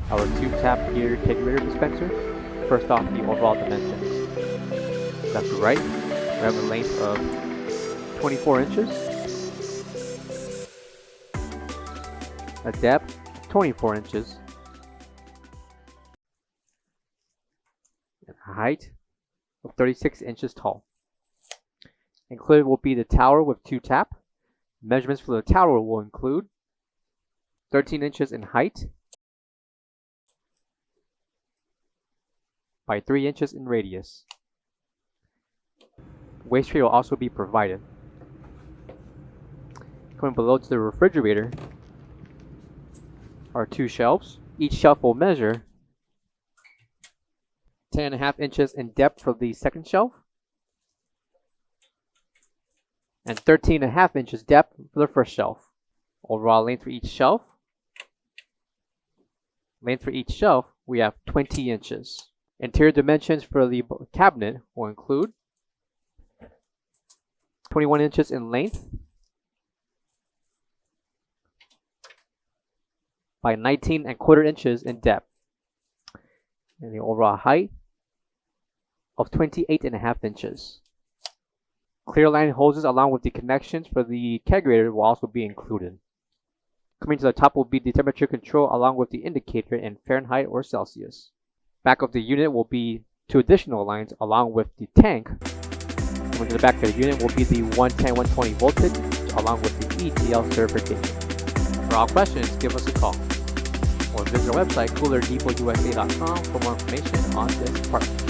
our 2-tap heater kegerator dispenser. First off, the overall dimensions. Left to right, we have a length of 24 inches, a depth of 24 inches, and a height of 36 inches tall. Included will be the tower with 2-tap. Measurements for the tower will include 13 inches in height by 3 inches in radius. Waste tray will also be provided. Coming below to the refrigerator are 2 shelves. Each shelf will measure 10.5 inches in depth for the second shelf and 13.5 inches depth for the first shelf. Overall length for each shelf. Length for each shelf, we have 20 inches. Interior dimensions for the cabinet will include 21 inches in length by 19.25 inches in depth, and the overall height of 28.5 inches. Clear line hoses along with the connections for the kegerator will also be included. Coming to the top will be the temperature control along with the indicator in Fahrenheit or Celsius. Back of the unit will be 2 additional lines along with the tank. Coming to the back of the unit will be the 110-120 voltage along with the ETL certification. For all questions, give us a call or visit our website coolerdepotUSA.com for more information on this part.